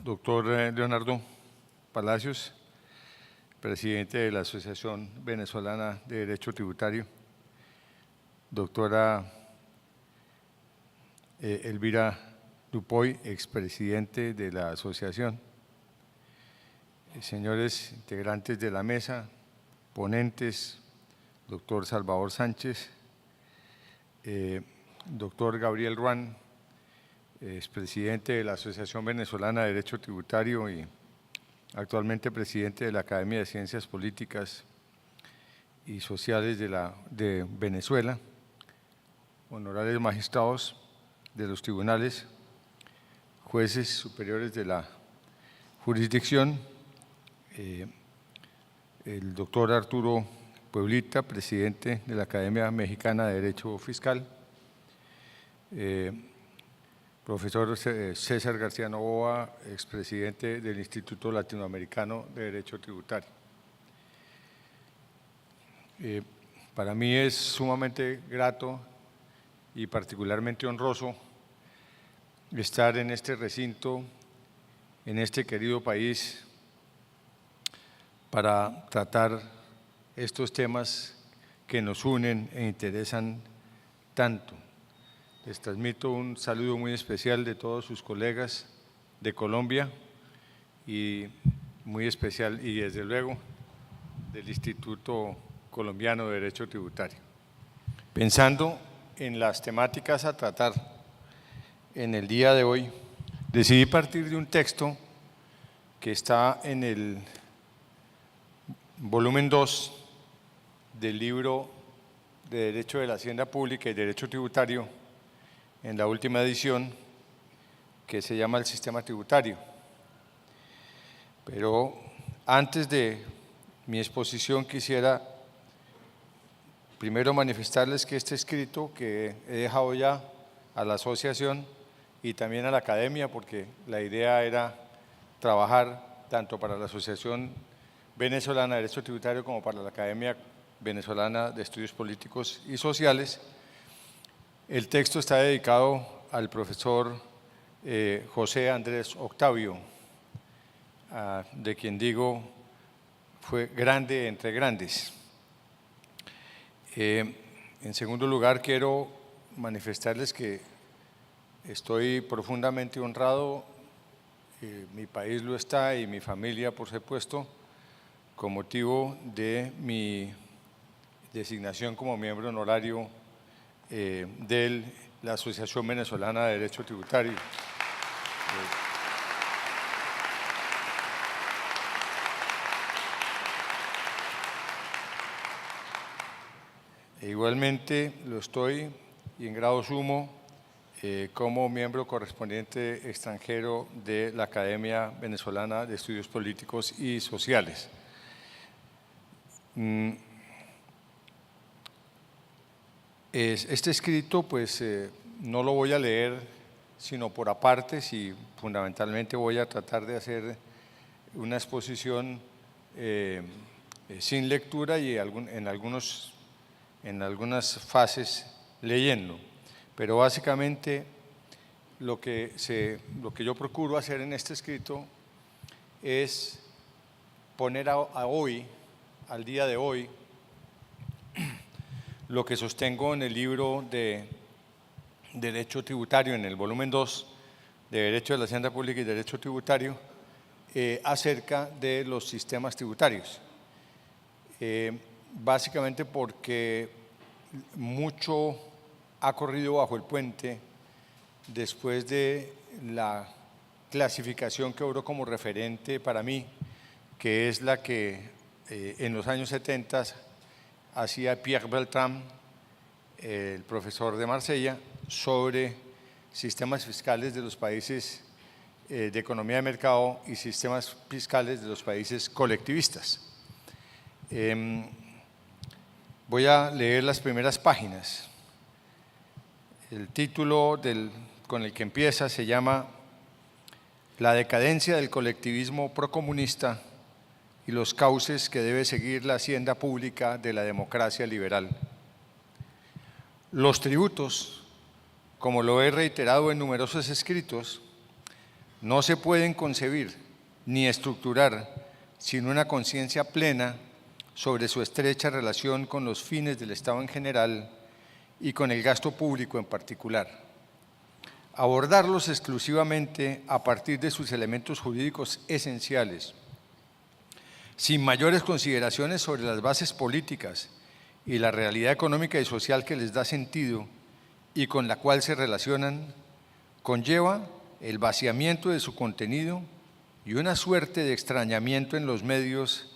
Doctor Leonardo Palacios, presidente de la Asociación Venezolana de Derecho Tributario. Doctora Elvira Dupoy, expresidente de la asociación. Señores integrantes de la mesa, ponentes, doctor Salvador Sánchez, doctor Gabriel Ruán, expresidente de la Asociación Venezolana de Derecho Tributario y actualmente presidente de la Academia de Ciencias Políticas y Sociales de Venezuela, honorables magistrados de los tribunales, jueces superiores de la jurisdicción, el doctor Arturo Pueblita, presidente de la Academia Mexicana de Derecho Fiscal, profesor César García Novoa, expresidente del Instituto Latinoamericano de Derecho Tributario. Para mí es sumamente grato y particularmente honroso estar en este recinto, en este querido país, para tratar estos temas que nos unen e interesan tanto. Les transmito un saludo muy especial de todos sus colegas de Colombia y muy especial, y desde luego, del Instituto Colombiano de Derecho Tributario. Pensando en las temáticas a tratar en el día de hoy, decidí partir de un texto que está en el volumen 2 del libro de Derecho de la Hacienda Pública y Derecho Tributario, en la última edición, que se llama El Sistema Tributario. Pero antes de mi exposición quisiera primero manifestarles que este escrito que he dejado ya a la asociación y también a la academia, porque la idea era trabajar tanto para la Asociación Venezolana de Derecho Tributario como para la Academia Venezolana de Estudios Políticos y Sociales. El texto está dedicado al profesor José Andrés Octavio, de quien digo fue grande entre grandes. En segundo lugar, quiero manifestarles que estoy profundamente honrado, mi país lo está y mi familia, por supuesto, con motivo de mi designación como miembro honorario de la Asociación Venezolana de Derecho Tributario. Igualmente lo estoy, y en grado sumo, como miembro correspondiente extranjero de la Academia Venezolana de Estudios Políticos y Sociales. Este escrito, pues, no lo voy a leer sino por apartes y fundamentalmente voy a tratar de hacer una exposición sin lectura y en algunas fases leyendo. Pero básicamente lo que yo procuro hacer en este escrito es poner al día de hoy, lo que sostengo en el libro de Derecho Tributario, en el volumen 2 de Derecho de la Hacienda Pública y Derecho Tributario, acerca de los sistemas tributarios. Básicamente porque mucho ha corrido bajo el puente después de la clasificación que obró como referente para mí, que es la que en los años 70 hacía Pierre Beltrán, el profesor de Marsella, sobre sistemas fiscales de los países de economía de mercado y sistemas fiscales de los países colectivistas. Voy a leer las primeras páginas. El título con el que empieza se llama La decadencia del colectivismo procomunista y los cauces que debe seguir la hacienda pública de la democracia liberal. Los tributos, como lo he reiterado en numerosos escritos, no se pueden concebir ni estructurar sin una conciencia plena sobre su estrecha relación con los fines del Estado en general y con el gasto público en particular. Abordarlos exclusivamente a partir de sus elementos jurídicos esenciales, sin mayores consideraciones sobre las bases políticas y la realidad económica y social que les da sentido y con la cual se relacionan, conlleva el vaciamiento de su contenido y una suerte de extrañamiento en los medios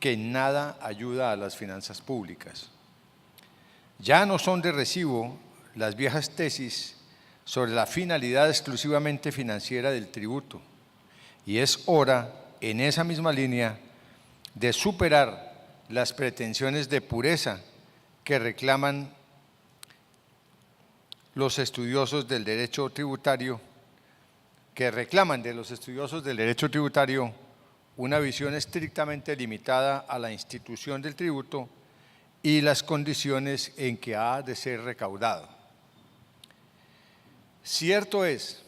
que en nada ayuda a las finanzas públicas. Ya no son de recibo las viejas tesis sobre la finalidad exclusivamente financiera del tributo, y es hora, en esa misma línea, de superar las pretensiones de pureza que reclaman los estudiosos del derecho tributario, una visión estrictamente limitada a la institución del tributo y las condiciones en que ha de ser recaudado. Cierto es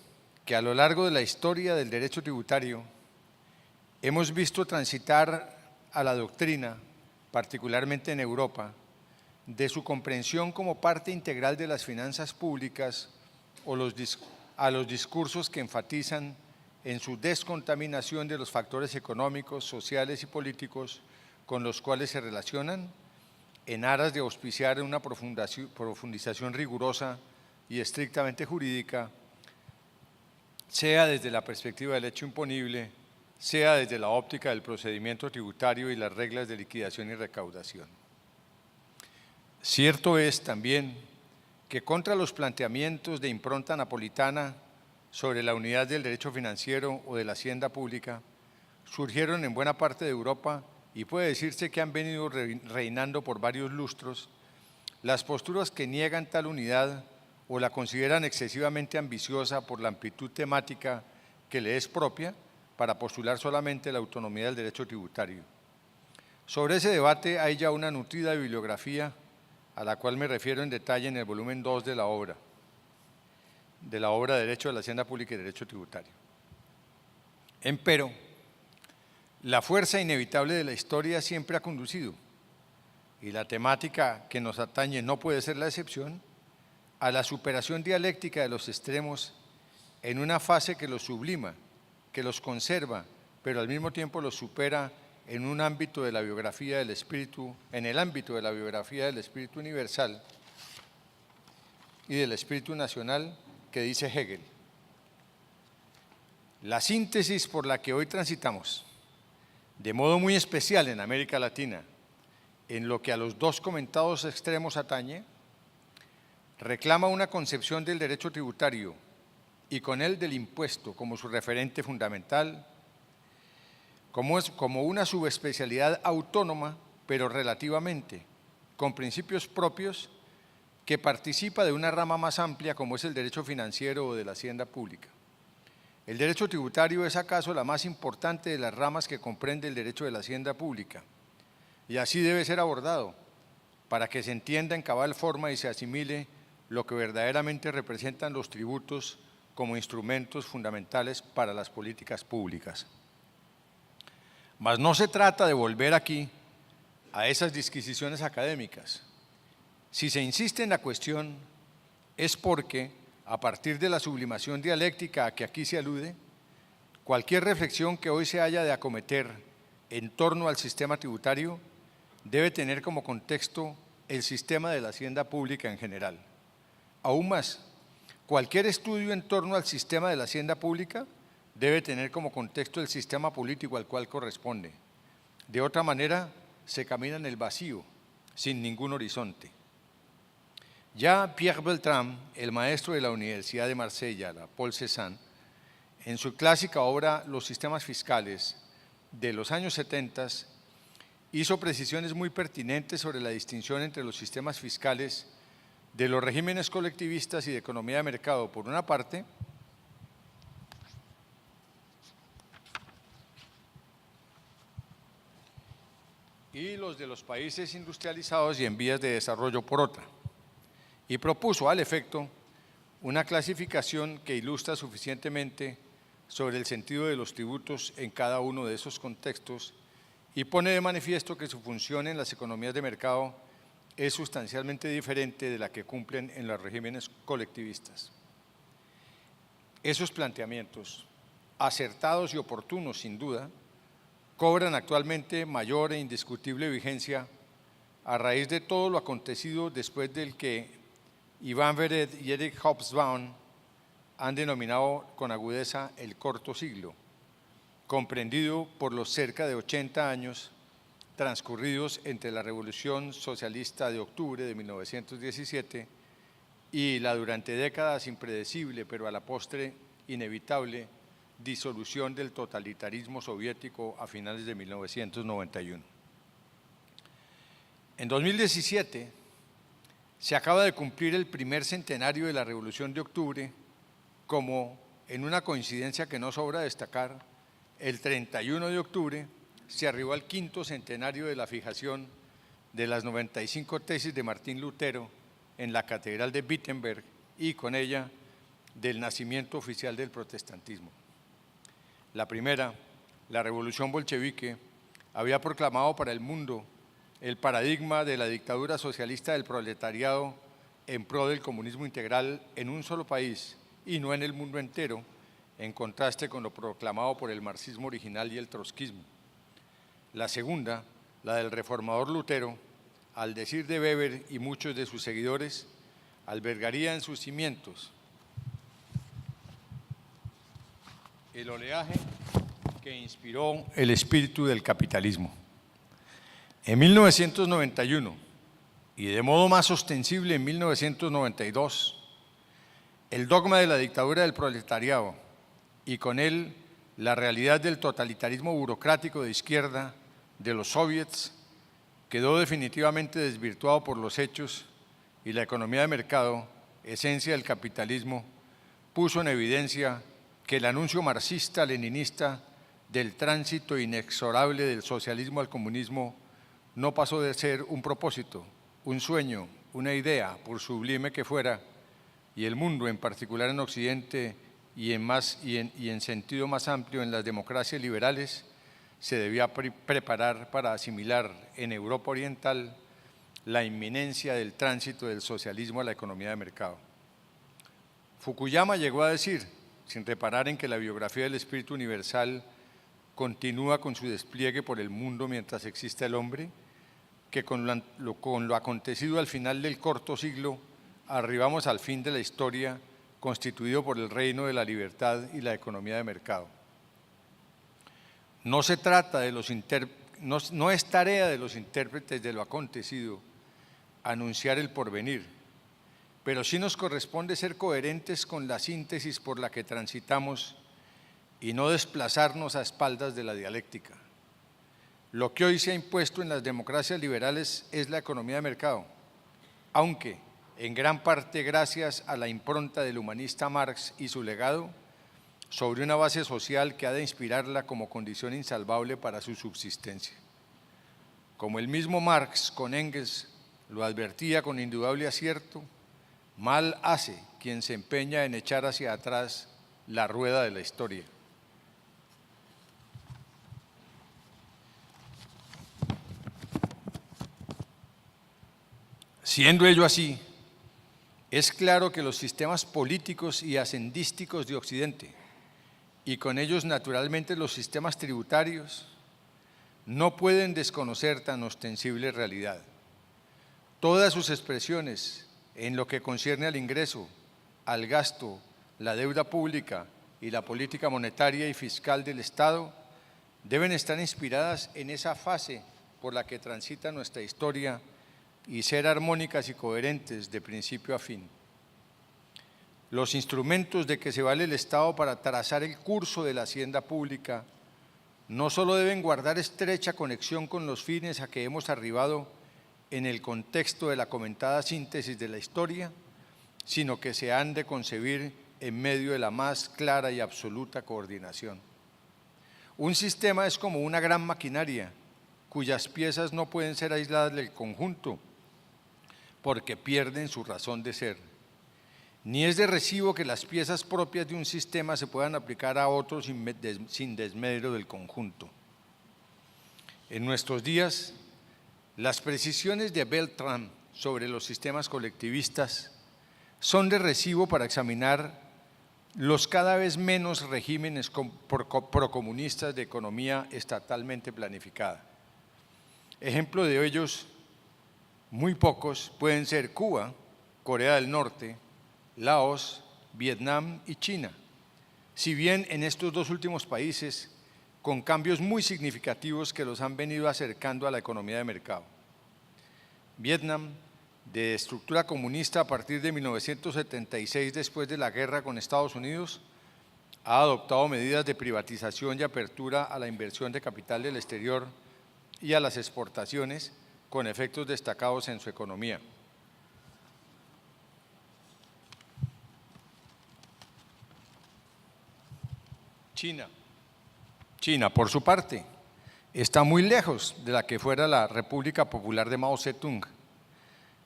que a lo largo de la historia del derecho tributario hemos visto transitar a la doctrina, particularmente en Europa, de su comprensión como parte integral de las finanzas públicas a los discursos que enfatizan en su descontaminación de los factores económicos, sociales y políticos con los cuales se relacionan, en aras de auspiciar una profundización rigurosa y estrictamente jurídica, sea desde la perspectiva del hecho imponible, sea desde la óptica del procedimiento tributario y las reglas de liquidación y recaudación. Cierto es también que contra los planteamientos de impronta napolitana sobre la unidad del derecho financiero o de la hacienda pública, surgieron en buena parte de Europa y puede decirse que han venido reinando por varios lustros las posturas que niegan tal unidad o la consideran excesivamente ambiciosa por la amplitud temática que le es propia para postular solamente la autonomía del derecho tributario. Sobre ese debate hay ya una nutrida bibliografía a la cual me refiero en detalle en el volumen 2 de la obra Derecho de la Hacienda Pública y Derecho Tributario. Empero, la fuerza inevitable de la historia siempre ha conducido, y la temática que nos atañe no puede ser la excepción, a la superación dialéctica de los extremos en una fase que los sublima, que los conserva, pero al mismo tiempo los supera en un ámbito de la biografía del espíritu, en el ámbito de la biografía del espíritu universal y del espíritu nacional que dice Hegel. La síntesis por la que hoy transitamos, de modo muy especial en América Latina, en lo que a los dos comentados extremos atañe, reclama una concepción del derecho tributario y con él del impuesto como su referente fundamental, como una subespecialidad autónoma, pero relativamente, con principios propios, que participa de una rama más amplia como es el derecho financiero o de la hacienda pública. El derecho tributario es acaso la más importante de las ramas que comprende el derecho de la hacienda pública, y así debe ser abordado, para que se entienda en cabal forma y se asimile lo que verdaderamente representan los tributos como instrumentos fundamentales para las políticas públicas. Mas no se trata de volver aquí a esas disquisiciones académicas. Si se insiste en la cuestión es porque, a partir de la sublimación dialéctica a que aquí se alude, cualquier reflexión que hoy se haya de acometer en torno al sistema tributario debe tener como contexto el sistema de la hacienda pública en general. Aún más, cualquier estudio en torno al sistema de la hacienda pública debe tener como contexto el sistema político al cual corresponde. De otra manera, se camina en el vacío, sin ningún horizonte. Ya Pierre Beltrame, el maestro de la Universidad de Marsella, la Paul Cézanne, en su clásica obra Los sistemas fiscales de los años 70, hizo precisiones muy pertinentes sobre la distinción entre los sistemas fiscales de los regímenes colectivistas y de economía de mercado, por una parte, y los de los países industrializados y en vías de desarrollo por otra, y propuso al efecto una clasificación que ilustra suficientemente sobre el sentido de los tributos en cada uno de esos contextos y pone de manifiesto que su función en las economías de mercado es sustancialmente diferente de la que cumplen en los regímenes colectivistas. Esos planteamientos, acertados y oportunos sin duda, cobran actualmente mayor e indiscutible vigencia a raíz de todo lo acontecido después del que Iván Vered y Eric Hobsbawm han denominado con agudeza el corto siglo, comprendido por los cerca de 80 años transcurridos entre la Revolución Socialista de octubre de 1917 y la durante décadas impredecible, pero a la postre inevitable, disolución del totalitarismo soviético a finales de 1991. En 2017 se acaba de cumplir el primer centenario de la Revolución de Octubre, como en una coincidencia que no sobra destacar, el 31 de octubre se arribó al quinto centenario de la fijación de las 95 tesis de Martín Lutero en la Catedral de Wittenberg y con ella del nacimiento oficial del protestantismo. La primera, la revolución bolchevique, había proclamado para el mundo el paradigma de la dictadura socialista del proletariado en pro del comunismo integral en un solo país y no en el mundo entero, en contraste con lo proclamado por el marxismo original y el trotskismo. La segunda, la del reformador Lutero, al decir de Weber y muchos de sus seguidores, albergaría en sus cimientos el oleaje que inspiró el espíritu del capitalismo. En 1991, y de modo más ostensible en 1992, el dogma de la dictadura del proletariado y con él la realidad del totalitarismo burocrático de izquierda de los soviets quedó definitivamente desvirtuado por los hechos y la economía de mercado, esencia del capitalismo, puso en evidencia que el anuncio marxista-leninista del tránsito inexorable del socialismo al comunismo no pasó de ser un propósito, un sueño, una idea, por sublime que fuera, y el mundo, en particular en Occidente y en sentido más amplio en las democracias liberales, se debía preparar para asimilar en Europa Oriental la inminencia del tránsito del socialismo a la economía de mercado. Fukuyama llegó a decir, sin reparar en que la biografía del espíritu universal continúa con su despliegue por el mundo mientras exista el hombre, que con lo acontecido al final del corto siglo arribamos al fin de la historia constituido por el reino de la libertad y la economía de mercado. No se trata de no es tarea de los intérpretes de lo acontecido anunciar el porvenir, pero sí nos corresponde ser coherentes con la síntesis por la que transitamos y no desplazarnos a espaldas de la dialéctica. Lo que hoy se ha impuesto en las democracias liberales es la economía de mercado, aunque en gran parte gracias a la impronta del humanista Marx y su legado, sobre una base social que ha de inspirarla como condición insalvable para su subsistencia. Como el mismo Marx con Engels lo advertía con indudable acierto, mal hace quien se empeña en echar hacia atrás la rueda de la historia. Siendo ello así, es claro que los sistemas políticos y hacendísticos de Occidente, y con ellos naturalmente los sistemas tributarios, no pueden desconocer tan ostensible realidad. Todas sus expresiones en lo que concierne al ingreso, al gasto, la deuda pública y la política monetaria y fiscal del Estado deben estar inspiradas en esa fase por la que transita nuestra historia y ser armónicas y coherentes de principio a fin. Los instrumentos de que se vale el Estado para trazar el curso de la hacienda pública no solo deben guardar estrecha conexión con los fines a que hemos arribado en el contexto de la comentada síntesis de la historia, sino que se han de concebir en medio de la más clara y absoluta coordinación. Un sistema es como una gran maquinaria cuyas piezas no pueden ser aisladas del conjunto porque pierden su razón de ser. ni es de recibo que las piezas propias de un sistema se puedan aplicar a otros sin desmedro del conjunto. En nuestros días, las precisiones de Beltrán sobre los sistemas colectivistas son de recibo para examinar los cada vez menos regímenes procomunistas de economía estatalmente planificada. Ejemplo de ellos, muy pocos, pueden ser Cuba, Corea del Norte, Laos, Vietnam y China, si bien en estos dos últimos países con cambios muy significativos que los han venido acercando a la economía de mercado. Vietnam, de estructura comunista a partir de 1976, después de la guerra con Estados Unidos, ha adoptado medidas de privatización y apertura a la inversión de capital del exterior y a las exportaciones con efectos destacados en su economía. China, por su parte, está muy lejos de la que fuera la República Popular de Mao Zedong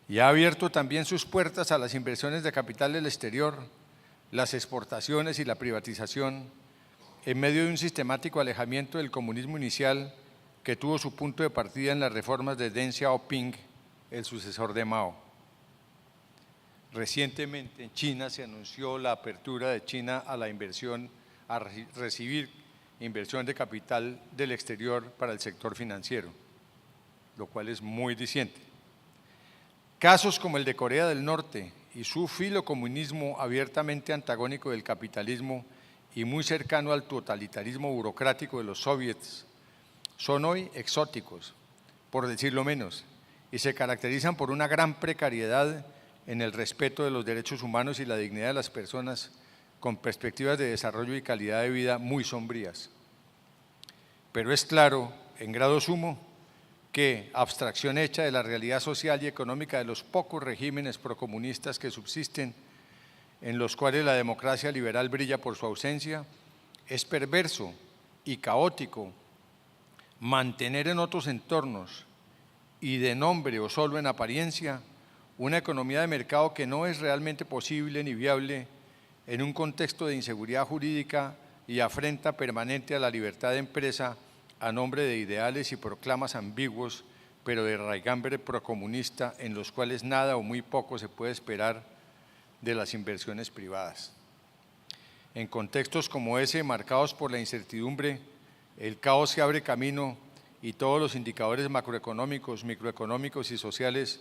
y ha abierto también sus puertas a las inversiones de capital del exterior, las exportaciones y la privatización, en medio de un sistemático alejamiento del comunismo inicial que tuvo su punto de partida en las reformas de Deng Xiaoping, el sucesor de Mao. Recientemente en China se anunció la apertura de China a la inversión, a recibir inversión de capital del exterior para el sector financiero, lo cual es muy diciente. Casos como el de Corea del Norte y su filocomunismo abiertamente antagónico del capitalismo y muy cercano al totalitarismo burocrático de los soviets, son hoy exóticos, por decirlo menos, y se caracterizan por una gran precariedad en el respeto de los derechos humanos y la dignidad de las personas, con perspectivas de desarrollo y calidad de vida muy sombrías. Pero es claro, en grado sumo, que abstracción hecha de la realidad social y económica de los pocos regímenes procomunistas que subsisten, en los cuales la democracia liberal brilla por su ausencia, es perverso y caótico mantener en otros entornos y de nombre o solo en apariencia una economía de mercado que no es realmente posible ni viable en un contexto de inseguridad jurídica y afrenta permanente a la libertad de empresa a nombre de ideales y proclamas ambiguos, pero de raigambre procomunista, en los cuales nada o muy poco se puede esperar de las inversiones privadas. En contextos como ese, marcados por la incertidumbre, el caos se abre camino y todos los indicadores macroeconómicos, microeconómicos y sociales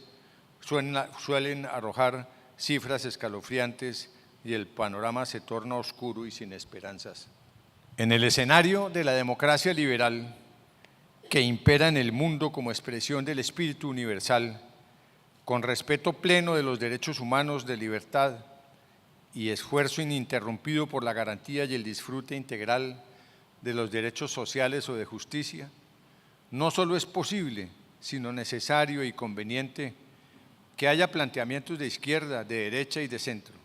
suelen arrojar cifras escalofriantes y el panorama se torna oscuro y sin esperanzas. En el escenario de la democracia liberal que impera en el mundo como expresión del espíritu universal, con respeto pleno de los derechos humanos de libertad y esfuerzo ininterrumpido por la garantía y el disfrute integral de los derechos sociales o de justicia, no solo es posible, sino necesario y conveniente que haya planteamientos de izquierda, de derecha y de centro,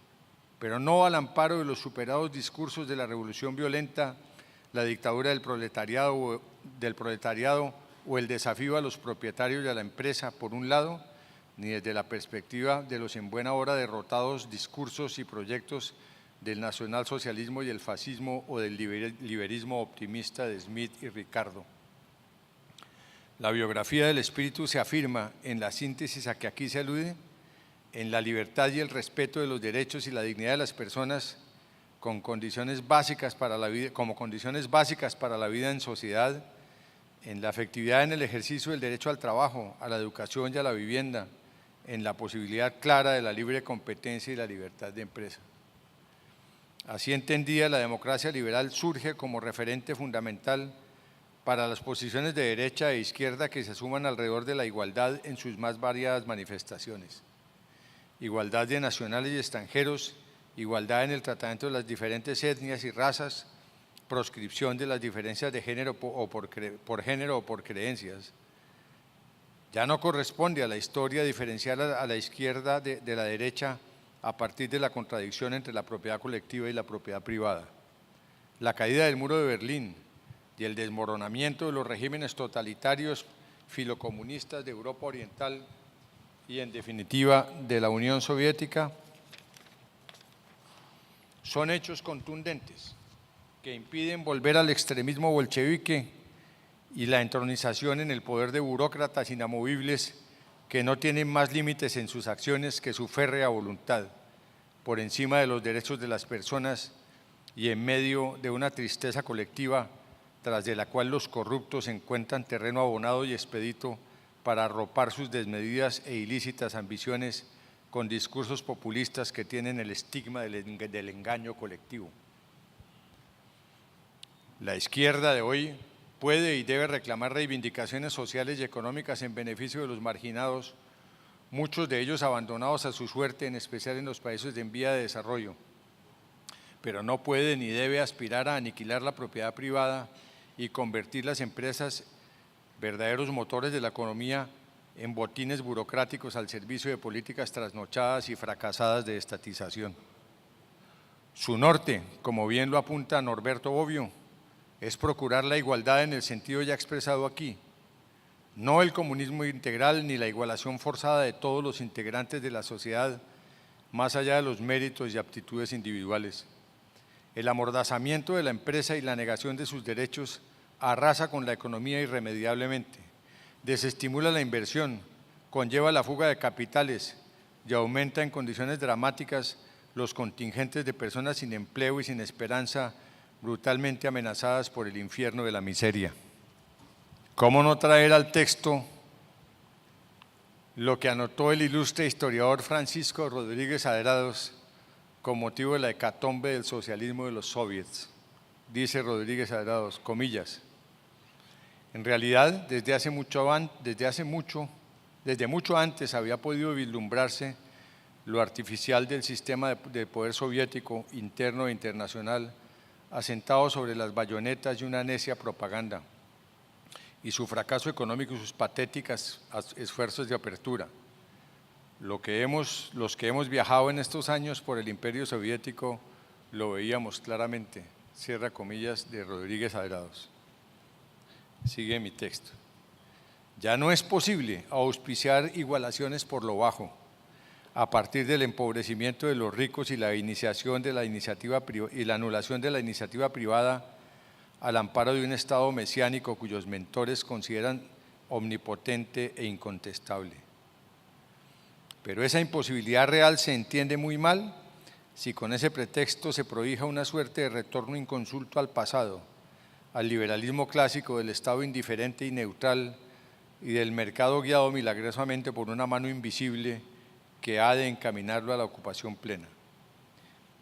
pero no al amparo de los superados discursos de la revolución violenta, la dictadura del proletariado o el desafío a los propietarios y a la empresa, por un lado, ni desde la perspectiva de los en buena hora derrotados discursos y proyectos del nacionalsocialismo y el fascismo o del liberismo optimista de Smith y Ricardo. La biografía del espíritu se afirma en la síntesis a que aquí se alude, en la libertad y el respeto de los derechos y la dignidad de las personas como condiciones básicas para la vida en sociedad, en la efectividad en el ejercicio del derecho al trabajo, a la educación y a la vivienda, en la posibilidad clara de la libre competencia y la libertad de empresa. Así entendida, la democracia liberal surge como referente fundamental para las posiciones de derecha e izquierda que se suman alrededor de la igualdad en sus más variadas manifestaciones. Igualdad de nacionales y extranjeros, igualdad en el tratamiento de las diferentes etnias y razas, proscripción de las diferencias de género por género o por creencias. Ya no corresponde a la historia diferenciar a la izquierda de la derecha a partir de la contradicción entre la propiedad colectiva y la propiedad privada. La caída del muro de Berlín y el desmoronamiento de los regímenes totalitarios filocomunistas de Europa Oriental y, en definitiva, de la Unión Soviética, son hechos contundentes que impiden volver al extremismo bolchevique y la entronización en el poder de burócratas inamovibles que no tienen más límites en sus acciones que su férrea voluntad, por encima de los derechos de las personas y en medio de una tristeza colectiva tras de la cual los corruptos encuentran terreno abonado y expedito para arropar sus desmedidas e ilícitas ambiciones con discursos populistas que tienen el estigma del engaño colectivo. La izquierda de hoy puede y debe reclamar reivindicaciones sociales y económicas en beneficio de los marginados, muchos de ellos abandonados a su suerte, en especial en los países en vía de desarrollo, pero no puede ni debe aspirar a aniquilar la propiedad privada y convertir las empresas, verdaderos motores de la economía, en botines burocráticos al servicio de políticas trasnochadas y fracasadas de estatización. Su norte, como bien lo apunta Norberto Bobbio, es procurar la igualdad en el sentido ya expresado aquí, no el comunismo integral ni la igualación forzada de todos los integrantes de la sociedad, más allá de los méritos y aptitudes individuales. El amordazamiento de la empresa y la negación de sus derechos arrasa con la economía irremediablemente, desestimula la inversión, conlleva la fuga de capitales y aumenta en condiciones dramáticas los contingentes de personas sin empleo y sin esperanza, brutalmente amenazadas por el infierno de la miseria. ¿Cómo no traer al texto lo que anotó el ilustre historiador Francisco Rodríguez Adrados con motivo de la hecatombe del socialismo de los soviets? Dice Rodríguez Adrados, comillas, en realidad desde mucho antes había podido vislumbrarse lo artificial del sistema de poder soviético interno e internacional, asentado sobre las bayonetas y una necia propaganda, y su fracaso económico y sus patéticos esfuerzos de apertura. Los que hemos viajado en estos años por el imperio soviético lo veíamos claramente, cierra comillas de Rodríguez Adrados. Sigue mi texto. Ya no es posible auspiciar igualaciones por lo bajo, a partir del empobrecimiento de los ricos y la anulación de la iniciativa privada al amparo de un Estado mesiánico cuyos mentores consideran omnipotente e incontestable. Pero esa imposibilidad real se entiende muy mal si con ese pretexto se prohija una suerte de retorno inconsulto al pasado, al liberalismo clásico del Estado indiferente y neutral y del mercado guiado milagrosamente por una mano invisible que ha de encaminarlo a la ocupación plena.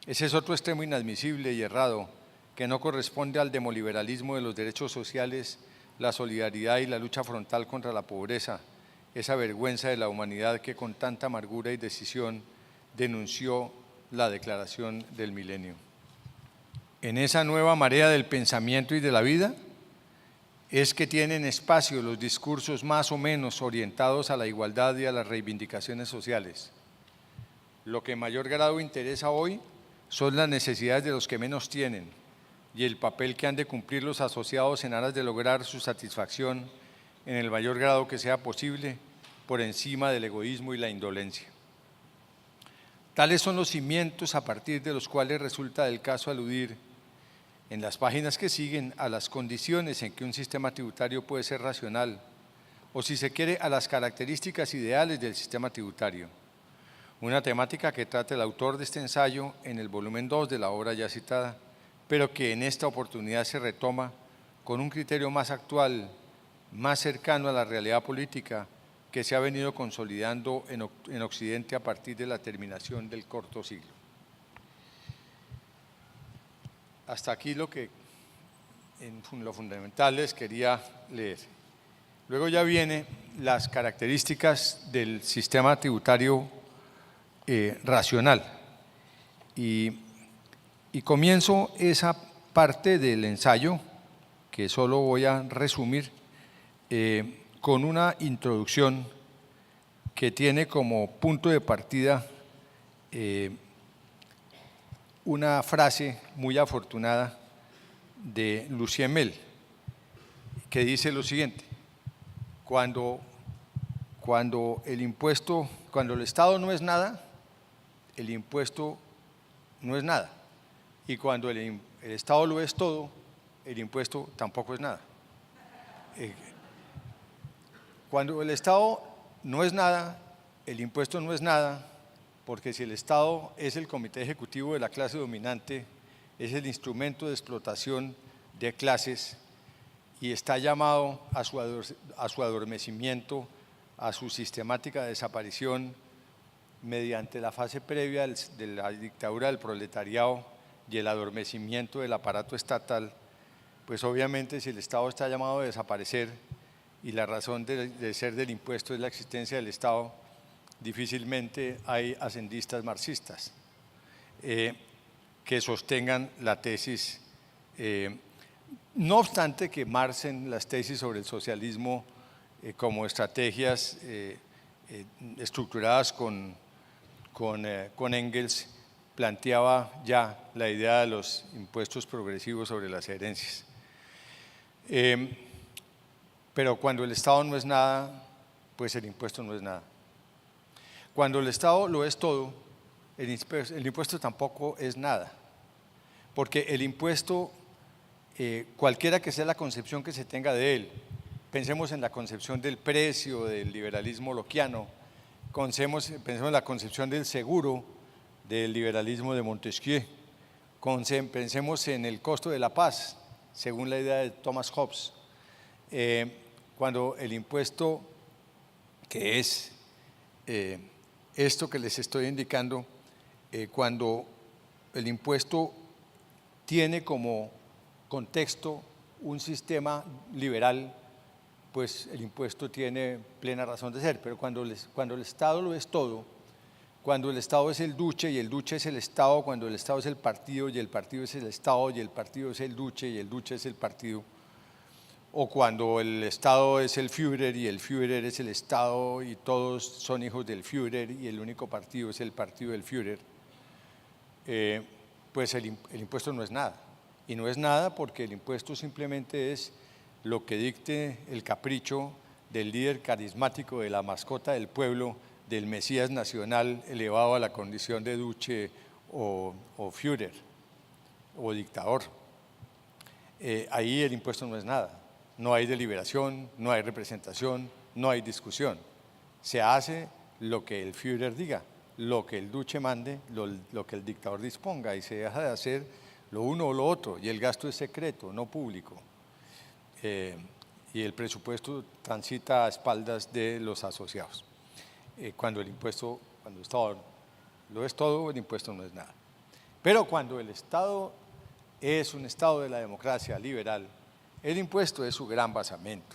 Ese es otro extremo inadmisible y errado que no corresponde al demoliberalismo de los derechos sociales, la solidaridad y la lucha frontal contra la pobreza, esa vergüenza de la humanidad que con tanta amargura y decisión denunció la Declaración del Milenio. En esa nueva marea del pensamiento y de la vida es que tienen espacio los discursos más o menos orientados a la igualdad y a las reivindicaciones sociales. Lo que en mayor grado interesa hoy son las necesidades de los que menos tienen y el papel que han de cumplir los asociados en aras de lograr su satisfacción en el mayor grado que sea posible por encima del egoísmo y la indolencia. Tales son los cimientos a partir de los cuales resulta del caso aludir en las páginas que siguen a las condiciones en que un sistema tributario puede ser racional, o si se quiere, a las características ideales del sistema tributario, una temática que trata el autor de este ensayo en el volumen 2 de la obra ya citada, pero que en esta oportunidad se retoma con un criterio más actual, más cercano a la realidad política que se ha venido consolidando en Occidente a partir de la terminación del corto siglo. Hasta aquí lo que en lo fundamental les quería leer. Luego ya vienen las características del sistema tributario racional y comienzo esa parte del ensayo que solo voy a resumir con una introducción que tiene como punto de partida una frase muy afortunada de Lucien Mel, que dice lo siguiente: cuando el Estado no es nada, el impuesto no es nada. Y cuando el Estado lo es todo, el impuesto tampoco es nada. Cuando el Estado no es nada, el impuesto no es nada, porque si el Estado es el comité ejecutivo de la clase dominante, es el instrumento de explotación de clases y está llamado a su adormecimiento, a su sistemática desaparición mediante la fase previa de la dictadura del proletariado y el adormecimiento del aparato estatal, pues obviamente si el Estado está llamado a desaparecer y la razón de ser del impuesto es la existencia del Estado, difícilmente hay hacendistas marxistas que sostengan la tesis, no obstante que marcen las tesis sobre el socialismo como estrategias estructuradas con Engels, planteaba ya la idea de los impuestos progresivos sobre las herencias. Pero cuando el Estado no es nada, pues el impuesto no es nada. Cuando el Estado lo es todo, el impuesto tampoco es nada, porque el impuesto, cualquiera que sea la concepción que se tenga de él, pensemos en la concepción del precio, del liberalismo lockeano, pensemos en la concepción del seguro, del liberalismo de Montesquieu, pensemos en el costo de la paz, según la idea de Thomas Hobbes. Cuando el impuesto, que es esto que les estoy indicando, cuando el impuesto tiene como contexto un sistema liberal, pues el impuesto tiene plena razón de ser, pero cuando el Estado lo es todo, cuando el Estado es el duce y el duce es el Estado, cuando el Estado es el partido y el partido es el Estado y el partido es el duce y el duce es el partido, o cuando el Estado es el Führer y el Führer es el Estado y todos son hijos del Führer y el único partido es el partido del Führer, pues el impuesto no es nada. Y no es nada porque el impuesto simplemente es lo que dicte el capricho del líder carismático de la mascota del pueblo, del Mesías nacional elevado a la condición de duce o Führer o dictador. Ahí el impuesto no es nada. No hay deliberación, no hay representación, no hay discusión. Se hace lo que el Führer diga, lo que el duce mande, lo que el dictador disponga, y se deja de hacer lo uno o lo otro, y el gasto es secreto, no público. Y el presupuesto transita a espaldas de los asociados. Cuando el Estado lo es todo, el impuesto no es nada. Pero cuando el Estado es un Estado de la democracia liberal, el impuesto es su gran basamento.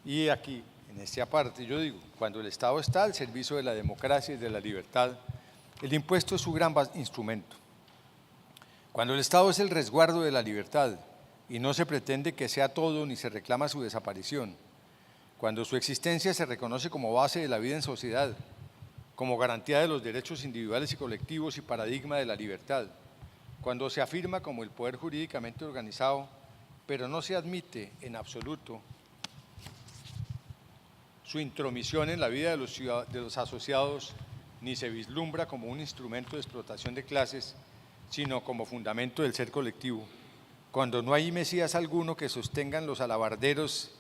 Y aquí, en esta parte, yo digo, cuando el Estado está al servicio de la democracia y de la libertad, el impuesto es su gran instrumento. Cuando el Estado es el resguardo de la libertad y no se pretende que sea todo ni se reclama su desaparición, cuando su existencia se reconoce como base de la vida en sociedad, como garantía de los derechos individuales y colectivos y paradigma de la libertad, cuando se afirma como el poder jurídicamente organizado, pero no se admite en absoluto su intromisión en la vida de los asociados, ni se vislumbra como un instrumento de explotación de clases, sino como fundamento del ser colectivo. Cuando no hay mesías alguno que sostengan los alabarderos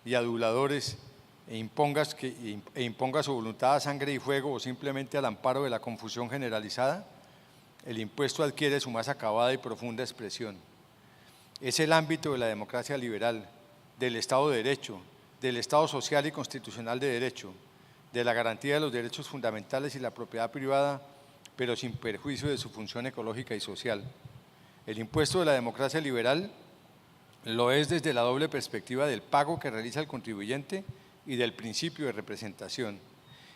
y aduladores e imponga su voluntad a sangre y fuego o simplemente al amparo de la confusión generalizada, el impuesto adquiere su más acabada y profunda expresión. Es el ámbito de la democracia liberal, del Estado de Derecho, del Estado social y constitucional de derecho, de la garantía de los derechos fundamentales y la propiedad privada, pero sin perjuicio de su función ecológica y social. El impuesto de la democracia liberal lo es desde la doble perspectiva del pago que realiza el contribuyente y del principio de representación.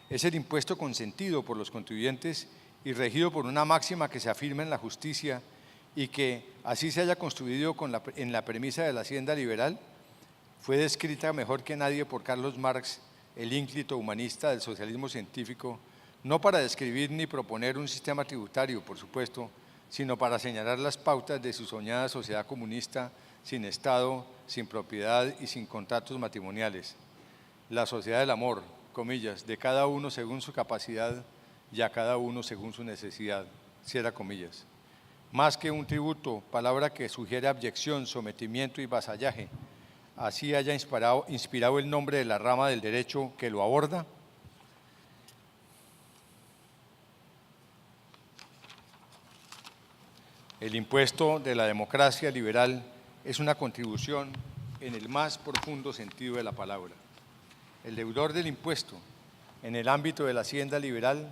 Es el impuesto consentido por los contribuyentes y regido por una máxima que se afirma en la justicia y que así se haya construido en la premisa de la hacienda liberal, fue descrita mejor que nadie por Carlos Marx, el ínclito humanista del socialismo científico, no para describir ni proponer un sistema tributario, por supuesto, sino para señalar las pautas de su soñada sociedad comunista sin Estado, sin propiedad y sin contratos matrimoniales. La sociedad del amor, comillas, de cada uno según su capacidad y a cada uno según su necesidad, cierra comillas. Más que un tributo, palabra que sugiere abyección, sometimiento y vasallaje, así haya inspirado el nombre de la rama del derecho que lo aborda. El impuesto de la democracia liberal es una contribución en el más profundo sentido de la palabra. El deudor del impuesto, en el ámbito de la hacienda liberal,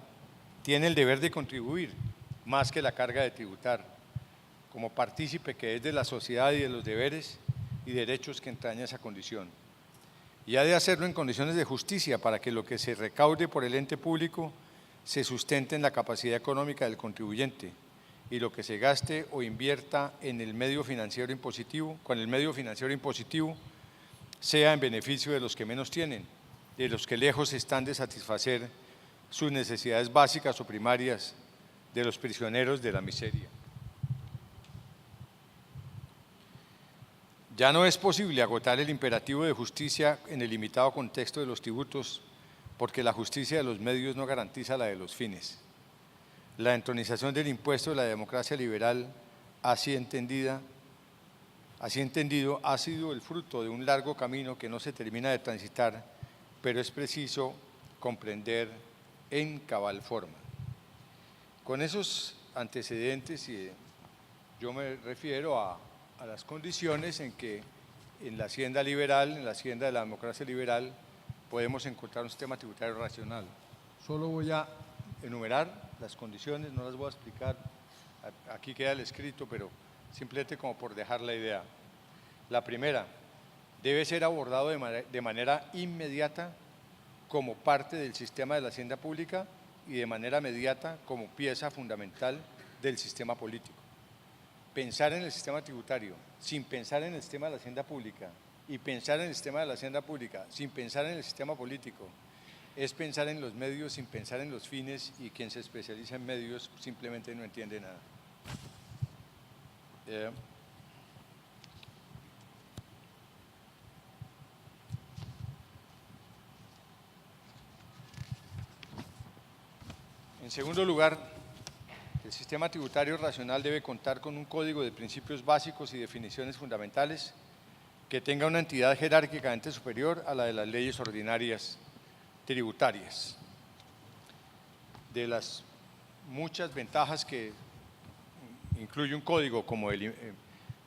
tiene el deber de contribuir más que la carga de tributar, como partícipe que es de la sociedad y de los deberes y derechos que entraña esa condición. Y ha de hacerlo en condiciones de justicia para que lo que se recaude por el ente público se sustente en la capacidad económica del contribuyente y lo que se gaste o invierta en el medio financiero impositivo, con el medio financiero impositivo, sea en beneficio de los que menos tienen, de los que lejos están de satisfacer sus necesidades básicas o primarias, de los prisioneros de la miseria. Ya no es posible agotar el imperativo de justicia en el limitado contexto de los tributos, porque la justicia de los medios no garantiza la de los fines. La entronización del impuesto de la democracia liberal, así entendido, ha sido el fruto de un largo camino que no se termina de transitar, pero es preciso comprender en cabal forma. Con esos antecedentes, yo me refiero a las condiciones en que en la hacienda liberal, en la hacienda de la democracia liberal, podemos encontrar un sistema tributario racional. Solo voy a enumerar las condiciones, no las voy a explicar, aquí queda el escrito, pero simplemente como por dejar la idea. La primera, debe ser abordado de manera inmediata como parte del sistema de la hacienda pública y de manera inmediata como pieza fundamental del sistema político. Pensar en el sistema tributario sin pensar en el sistema de la hacienda pública y pensar en el sistema de la hacienda pública sin pensar en el sistema político es pensar en los medios sin pensar en los fines, y quien se especializa en medios simplemente no entiende nada. En segundo lugar, el sistema tributario racional debe contar con un código de principios básicos y definiciones fundamentales que tenga una entidad jerárquicamente superior a la de las leyes ordinarias tributarias. De las muchas ventajas que incluye un código, como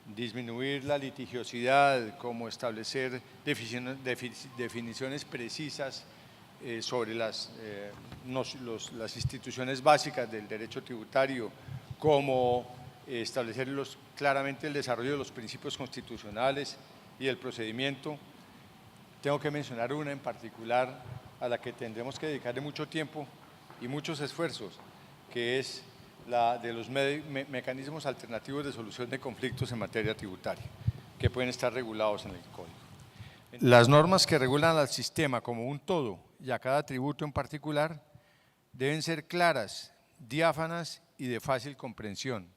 disminuir la litigiosidad, como establecer definiciones precisas sobre las instituciones básicas del derecho tributario, como establecer claramente el desarrollo de los principios constitucionales y el procedimiento. Tengo que mencionar una en particular a la que tendremos que dedicarle mucho tiempo y muchos esfuerzos, que es la de los mecanismos alternativos de solución de conflictos en materia tributaria, que pueden estar regulados en el código. Las normas que regulan al sistema como un todo y a cada tributo en particular deben ser claras, diáfanas y de fácil comprensión.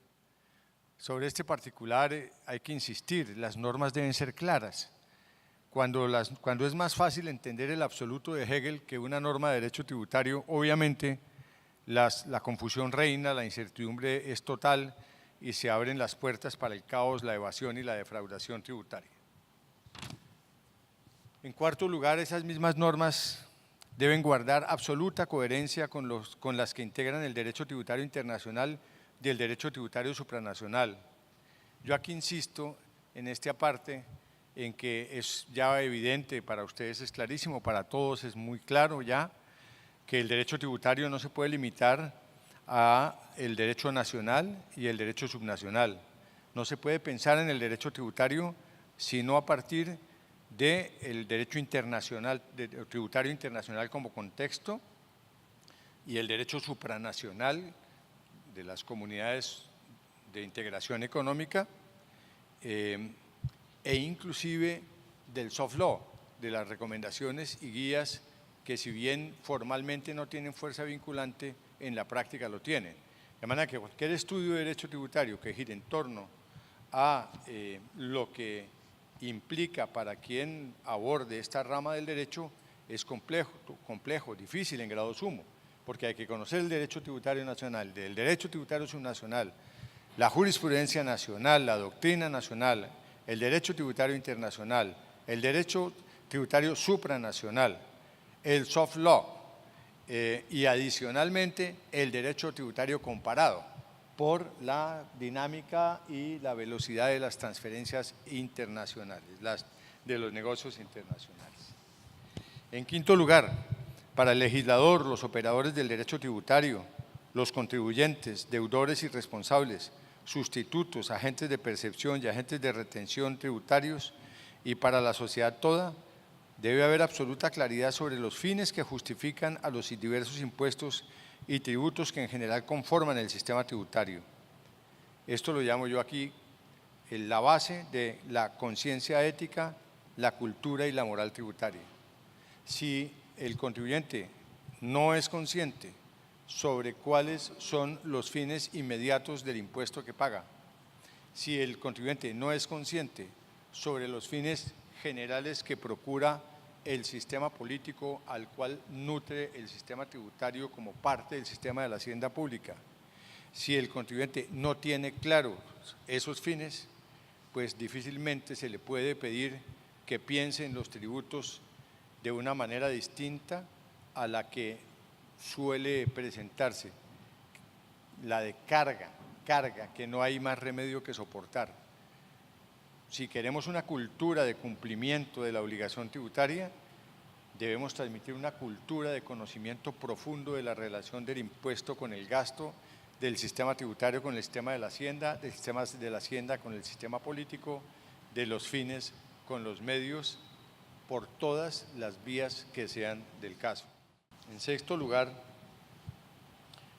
Sobre este particular hay que insistir, las normas deben ser claras. Cuando es más fácil entender el absoluto de Hegel que una norma de derecho tributario, obviamente la confusión reina, la incertidumbre es total y se abren las puertas para el caos, la evasión y la defraudación tributaria. En cuarto lugar, esas mismas normas deben guardar absoluta coherencia con las que integran el derecho tributario internacional y el derecho tributario supranacional. Yo aquí insisto en esta parte en que es ya evidente, para ustedes es clarísimo, para todos es muy claro ya, que el derecho tributario no se puede limitar a el derecho nacional y el derecho subnacional. No se puede pensar en el derecho tributario sino a partir del derecho internacional, tributario internacional como contexto, y el derecho supranacional de las comunidades de integración económica, e inclusive del soft law, de las recomendaciones y guías que, si bien formalmente no tienen fuerza vinculante, en la práctica lo tienen. De manera que cualquier estudio de derecho tributario que gire en torno a lo que implica para quien aborde esta rama del derecho es complejo, difícil en grado sumo, porque hay que conocer el derecho tributario nacional, del derecho tributario subnacional, la jurisprudencia nacional, la doctrina nacional, el derecho tributario internacional, el derecho tributario supranacional, el soft law y adicionalmente el derecho tributario comparado por la dinámica y la velocidad de las transferencias internacionales, de los negocios internacionales. En quinto lugar, para el legislador, los operadores del derecho tributario, los contribuyentes, deudores y responsables, sustitutos, agentes de percepción y agentes de retención tributarios, y para la sociedad toda, debe haber absoluta claridad sobre los fines que justifican a los diversos impuestos y tributos que en general conforman el sistema tributario. Esto lo llamo yo aquí la base de la conciencia ética, la cultura y la moral tributaria. Si el contribuyente no es consciente sobre cuáles son los fines inmediatos del impuesto que paga, si el contribuyente no es consciente sobre los fines generales que procura el sistema político al cual nutre el sistema tributario como parte del sistema de la hacienda pública, si el contribuyente no tiene claros esos fines, pues difícilmente se le puede pedir que piense en los tributos de una manera distinta a la que suele presentarse, la de carga, que no hay más remedio que soportar. Si queremos una cultura de cumplimiento de la obligación tributaria, debemos transmitir una cultura de conocimiento profundo de la relación del impuesto con el gasto, del sistema tributario con el sistema de la hacienda, del sistema de la hacienda con el sistema político, de los fines con los medios, por todas las vías que sean del caso. En sexto lugar,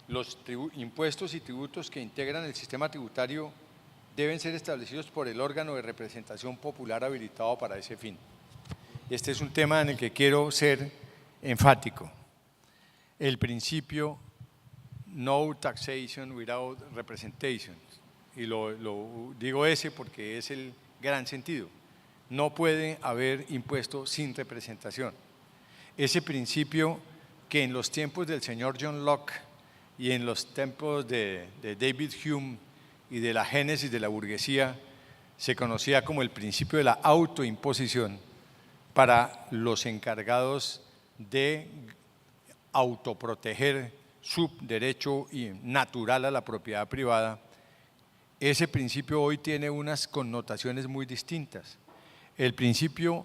los impuestos y tributos que integran el sistema tributario deben ser establecidos por el órgano de representación popular habilitado para ese fin. Este es un tema en el que quiero ser enfático. El principio no taxation without representation, y lo digo ese porque es el gran sentido. No puede haber impuesto sin representación. Ese principio que en los tiempos del señor John Locke y en los tiempos de David Hume y de la génesis de la burguesía se conocía como el principio de la autoimposición para los encargados de autoproteger su derecho natural a la propiedad privada. Ese principio hoy tiene unas connotaciones muy distintas. El principio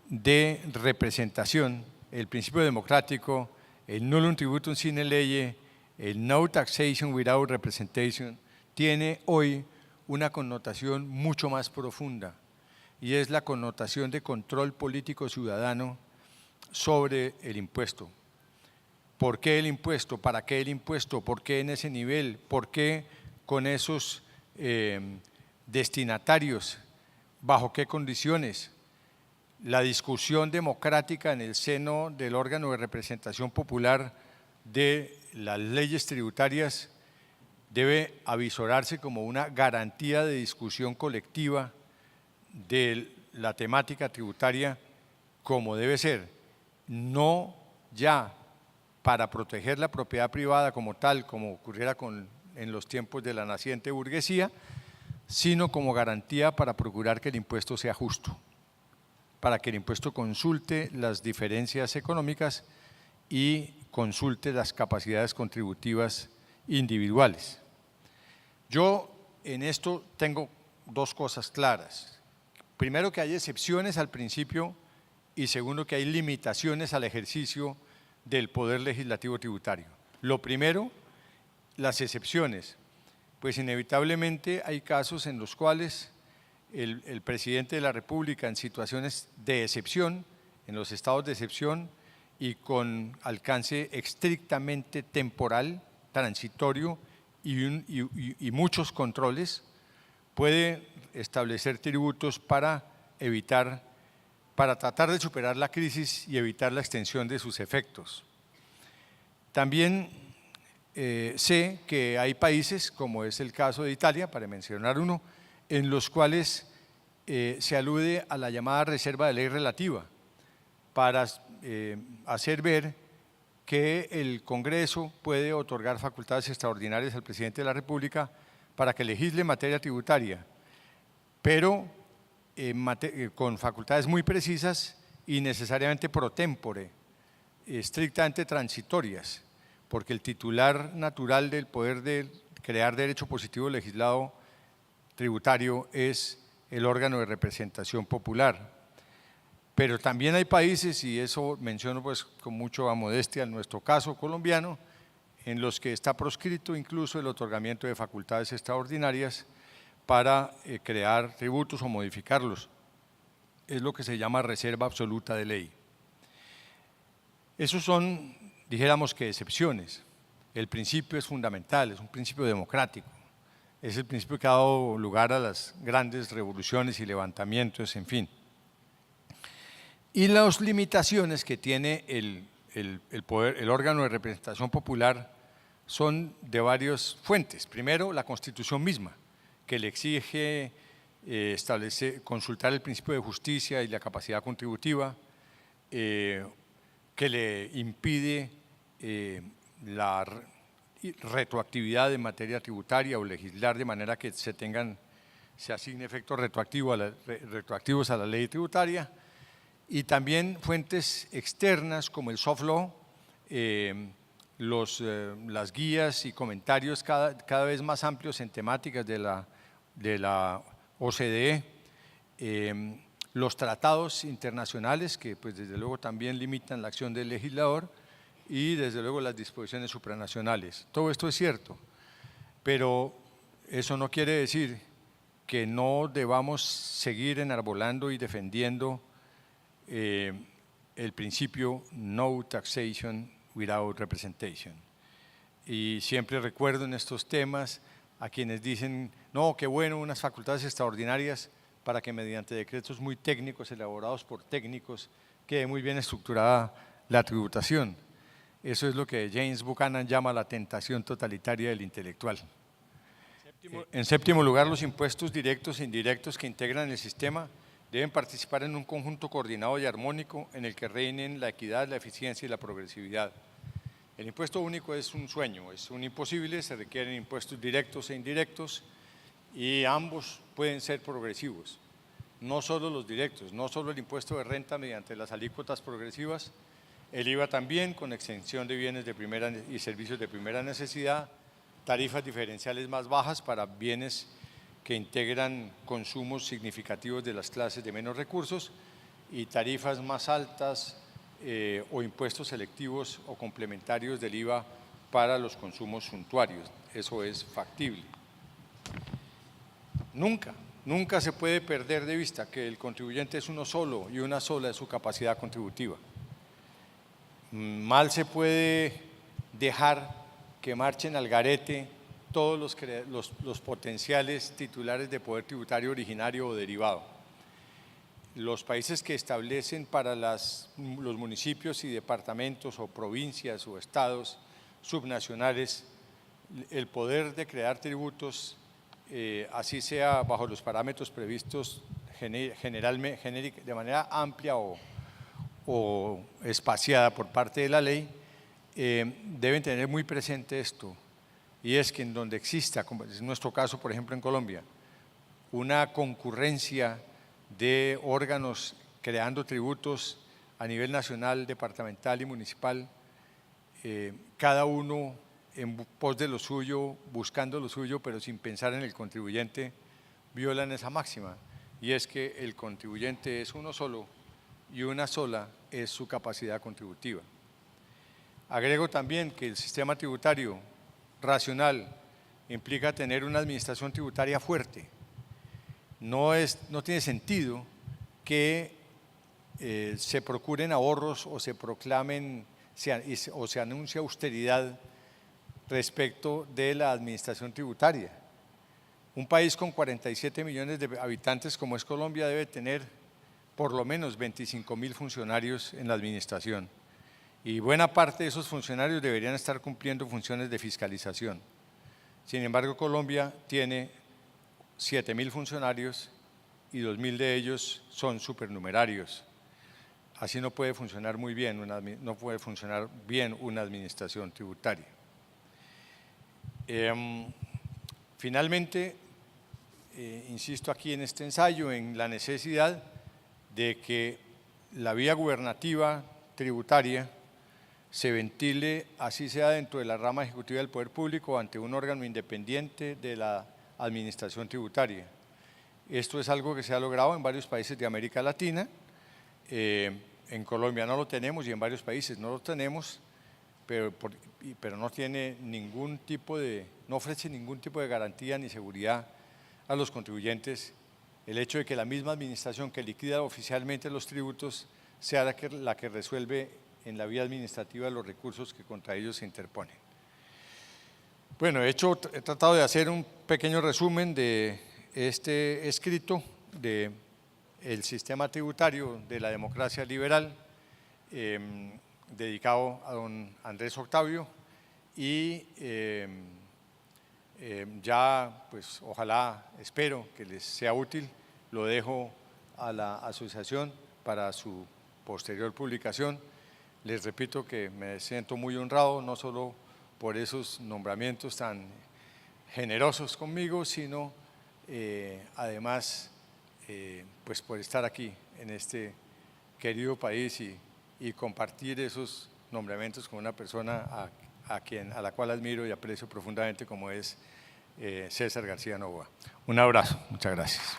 de representación, el principio democrático, el nullum tributum sine lege, el no taxation without representation, tiene hoy una connotación mucho más profunda y es la connotación de control político ciudadano sobre el impuesto. ¿Por qué el impuesto? ¿Para qué el impuesto? ¿Por qué en ese nivel? ¿Por qué con esos destinatarios? ¿Bajo qué condiciones? La discusión democrática en el seno del órgano de representación popular de las leyes tributarias debe avisorarse como una garantía de discusión colectiva de la temática tributaria como debe ser, no ya para proteger la propiedad privada como tal, como ocurriera en los tiempos de la naciente burguesía, sino como garantía para procurar que el impuesto sea justo, para que el impuesto consulte las diferencias económicas y consulte las capacidades contributivas individuales. Yo en esto tengo dos cosas claras. Primero, que hay excepciones al principio y segundo, que hay limitaciones al ejercicio del poder legislativo tributario. Lo primero, las excepciones. Pues inevitablemente hay casos en los cuales el presidente de la República, en situaciones de excepción, en los estados de excepción y con alcance estrictamente temporal, transitorio y muchos controles, puede establecer tributos para tratar de superar la crisis y evitar la extensión de sus efectos. También sé que hay países, como es el caso de Italia, para mencionar uno, en los cuales se alude a la llamada reserva de ley relativa para hacer ver que el Congreso puede otorgar facultades extraordinarias al presidente de la República para que legisle en materia tributaria, pero con facultades muy precisas y necesariamente pro tempore, estrictamente transitorias, porque el titular natural del poder de crear derecho positivo legislado tributario es el órgano de representación popular. Pero también hay países, y eso menciono pues con mucha modestia en nuestro caso colombiano, en los que está proscrito incluso el otorgamiento de facultades extraordinarias para crear tributos o modificarlos. Es lo que se llama reserva absoluta de ley. Esos son, dijéramos que excepciones. El principio es fundamental, es un principio democrático. Es el principio que ha dado lugar a las grandes revoluciones y levantamientos, en fin. Y las limitaciones que tiene el órgano de representación popular son de varias fuentes. Primero, la Constitución misma, que le exige consultar el principio de justicia y la capacidad contributiva, que le impide la retroactividad en materia tributaria o legislar de manera que se asigne efectos retroactivos a la ley tributaria, y también fuentes externas como el soft law, las guías y comentarios cada vez más amplios en temáticas de la OCDE, los tratados internacionales que pues desde luego también limitan la acción del legislador y desde luego las disposiciones supranacionales. Todo esto es cierto, pero eso no quiere decir que no debamos seguir enarbolando y defendiendo el principio no taxation without representation. Y siempre recuerdo en estos temas a quienes dicen, no, qué bueno, unas facultades extraordinarias para que mediante decretos muy técnicos, elaborados por técnicos, quede muy bien estructurada la tributación. Eso es lo que James Buchanan llama la tentación totalitaria del intelectual. En séptimo lugar, los impuestos directos e indirectos que integran el sistema deben participar en un conjunto coordinado y armónico en el que reinen la equidad, la eficiencia y la progresividad. El impuesto único es un sueño, es un imposible, se requieren impuestos directos e indirectos y ambos pueden ser progresivos. No solo los directos, no solo el impuesto de renta mediante las alícuotas progresivas, el IVA también con exención de bienes de primera y servicios de primera necesidad, tarifas diferenciales más bajas para bienes que integran consumos significativos de las clases de menos recursos y tarifas más altas o impuestos selectivos o complementarios del IVA para los consumos suntuarios. Eso es factible. Nunca se puede perder de vista que el contribuyente es uno solo y una sola es su capacidad contributiva. Mal se puede dejar que marchen al garete todos los potenciales titulares de poder tributario originario o derivado. Los países que establecen para los municipios y departamentos o provincias o estados subnacionales el poder de crear tributos, así sea bajo los parámetros previstos de manera amplia o espaciada por parte de la ley, deben tener muy presente esto. Y es que en donde exista, como es nuestro caso, por ejemplo, en Colombia, una concurrencia de órganos creando tributos a nivel nacional, departamental y municipal, cada uno en pos de lo suyo, buscando lo suyo, pero sin pensar en el contribuyente, violan esa máxima. Y es que el contribuyente es uno solo y una sola es su capacidad contributiva. Agrego también que el sistema tributario racional implica tener una administración tributaria fuerte. No tiene sentido que se procuren ahorros o se proclamen o se anuncie austeridad respecto de la administración tributaria. Un país con 47 millones de habitantes como es Colombia debe tener por lo menos 25.000 funcionarios en la administración. Y buena parte de esos funcionarios deberían estar cumpliendo funciones de fiscalización. Sin embargo, Colombia tiene 7.000 funcionarios y 2.000 de ellos son supernumerarios. Así no puede funcionar una administración tributaria. Finalmente, insisto aquí en este ensayo en la necesidad de que la vía gubernativa tributaria se ventile, así sea dentro de la rama ejecutiva del Poder Público, ante un órgano independiente de la administración tributaria. Esto es algo que se ha logrado en varios países de América Latina. En Colombia no lo tenemos y en varios países no lo tenemos, pero no tiene ningún tipo no ofrece ningún tipo de garantía ni seguridad a los contribuyentes el hecho de que la misma administración que liquida oficialmente los tributos sea la que resuelve en la vía administrativa los recursos que contra ellos se interponen. Bueno, he tratado de hacer un pequeño resumen de este escrito del sistema tributario de la democracia liberal, dedicado a don Andrés Octavio, y ya pues ojalá, espero que les sea útil, lo dejo a la asociación para su posterior publicación. Les repito que me siento muy honrado, no solo por esos nombramientos tan generosos conmigo, sino además pues por estar aquí en este querido país y compartir esos nombramientos con una persona a la cual admiro y aprecio profundamente, como es César García Novoa. Un abrazo, muchas gracias.